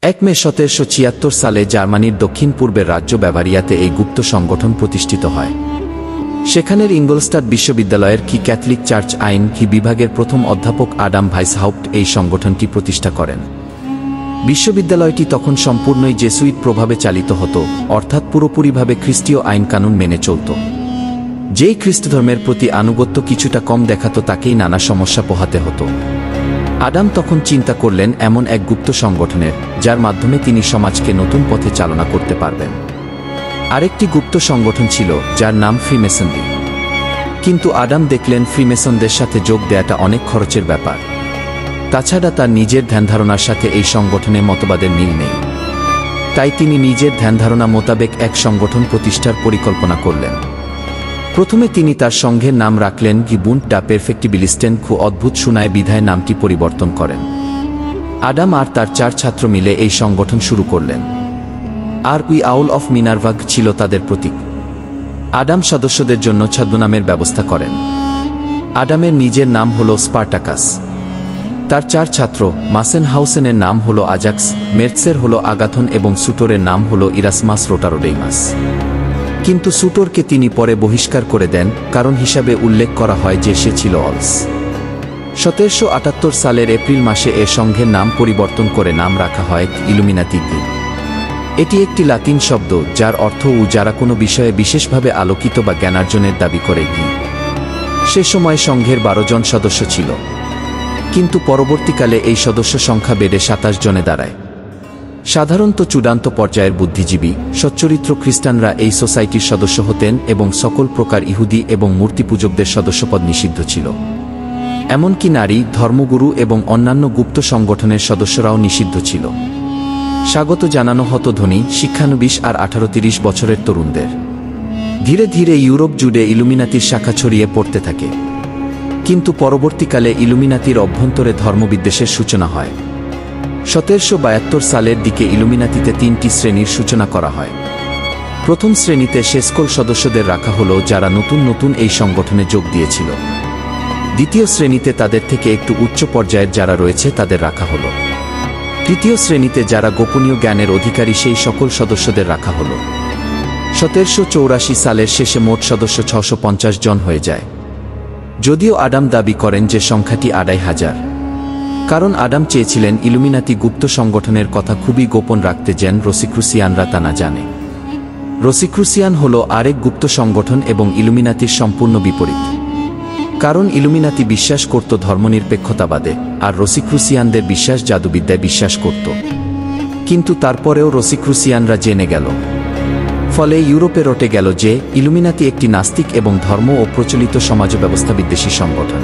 1 মে 1776 সালে জার্মানির দক্ষিণ পূর্বের রাজ্য ব্যাভারিয়াতে এই গুপ্ত সংগঠন প্রতিষ্ঠিত হয়। সেখানের ইঙ্গলস্টাড বিশ্ববিদ্যালয়ের কি ক্যাথলিক চার্চ আইন কি বিভাগের প্রথম অধ্যাপক আডাম ভাইসহাউপ্ট এই সংগঠনটি প্রতিষ্ঠা করেন। বিশ্ববিদ্যালয়টি তখন সম্পূর্ণই জেসুইট প্রভাবে চালিত হতো, অর্থাৎ পুরোপুরিভাবে খ্রিস্টীয় আইন কানুন মেনে চলত। যেই খ্রিস্টধর্মের প্রতি আনুগত্য কিছুটা কম দেখাতো তাকেই নানা সমস্যা পোহাতে হতো। আডাম তখন চিন্তা করলেন এমন এক গুপ্ত সংগঠনের, যার মাধ্যমে তিনি সমাজকে নতুন পথে চালনা করতে পারবেন। আরেকটি গুপ্ত সংগঠন ছিল যার নাম ফ্রিমেসনরি। কিন্তু আডাম দেখলেন ফ্রিমেসনদের সাথে যোগ দেয়াটা অনেক খরচের ব্যাপার। তাছাড়া তার নিজের ধ্যানধারণার সাথে এই সংগঠনের মতবাদের মিল নেই। তাই তিনি নিজের ধ্যানধারণা মোতাবেক এক সংগঠন প্রতিষ্ঠার পরিকল্পনা করলেন। প্রথমে তিনি তার সংঘের নাম রাখলেন গি বুন্ড ডা পেরফেক্টিবিলিস্টেন, খুব অদ্ভুত শোনায় বিধায় নামটি পরিবর্তন করেন। আডাম আর তার 4 ছাত্র মিলে এই সংগঠন শুরু করলেন। আর উই আউল অফ মিনার্ভাগ ছিল তাদের প্রতীক। আডাম সদস্যদের জন্য ছদ্মনামের ব্যবস্থা করেন। আডামের নিজের নাম হল স্পার্টাকাস। তার 4 ছাত্র মাসেনহাউসেনের নাম হল আজাক্স, মের্টসের হল আগাথন এবং সুটোরের নাম হল ইরাসমাস রোটারোডেইমাস। কিন্তু সুটোরকে তিনি পরে বহিষ্কার করে দেন, কারণ হিসাবে উল্লেখ করা হয় যে সে ছিল অলস। 1778 সালের এপ্রিল মাসে এ সংঘের নাম পরিবর্তন করে নাম রাখা হয় ইলুমিনাতি। এটি একটি লাতিন শব্দ যার অর্থ যারা কোনো বিষয়ে বিশেষভাবে আলোকিত বা জ্ঞানার্জনের দাবি করে। সে সময় সংঘের 12 জন সদস্য ছিল, কিন্তু পরবর্তীকালে এই সদস্য সংখ্যা বেড়ে 27 জনে দাঁড়ায়। সাধারণত চূড়ান্ত পর্যায়ের বুদ্ধিজীবী, সচ্চরিত্র খ্রিস্টানরা এই সোসাইটির সদস্য হতেন এবং সকল প্রকার ইহুদি এবং মূর্তিপূজকদের সদস্যপদ নিষিদ্ধ ছিল। এমনকি নারী, ধর্মগুরু এবং অন্যান্য গুপ্ত সংগঠনের সদস্যরাও নিষিদ্ধ ছিল। স্বাগত জানানো হতো ধনী, শিক্ষানবিশ আর 18-30 বছরের তরুণদের। ধীরে ধীরে ইউরোপ জুড়ে ইলুমিনাতির শাখা ছড়িয়ে পড়তে থাকে। কিন্তু পরবর্তীকালে ইলুমিনাতির অভ্যন্তরে ধর্মবিদ্বেষের সূচনা হয়। 1772 সালের দিকে ইলুমিনাতিতে 3টি শ্রেণীর সূচনা করা হয়। প্রথম শ্রেণীতে শেসকল সদস্যদের রাখা হলো যারা নতুন নতুন এই সংগঠনে যোগ দিয়েছিল। দ্বিতীয় শ্রেণীতে তাদের থেকে একটু উচ্চ পর্যায়ের যারা রয়েছে তাদের রাখা হলো। তৃতীয় শ্রেণীতে যারা গোপনীয় জ্ঞানের অধিকারী সেই সকল সদস্যদের রাখা হলো। 1784 সালের শেষে মোট সদস্য 650 জন হয়ে যায়। যদিও আডাম দাবি করেন যে সংখ্যাটি 2500, কারণ আডাম চেয়েছিলেন ইলুমিনাতি গুপ্ত সংগঠনের কথা খুবই গোপন রাখতে, যেন রসিক্রুসিয়ানরা তা না জানে। রসিক্রুসিয়ান হল আরেক গুপ্ত সংগঠন এবং ইলুমিনাতির সম্পূর্ণ বিপরীত। কারণ ইলুমিনাতি বিশ্বাস করত ধর্মনিরপেক্ষতাবাদে, আর রসিক্রুসিয়ানদের বিশ্বাস জাদুবিদ্যায় বিশ্বাস করত। কিন্তু তারপরেও রসিক্রুসিয়ানরা জেনে গেল। ফলে ইউরোপে রটে গেল যে ইলুমিনাতি একটি নাস্তিক এবং ধর্ম ও প্রচলিত সমাজ ব্যবস্থা বিদ্বেষী সংগঠন।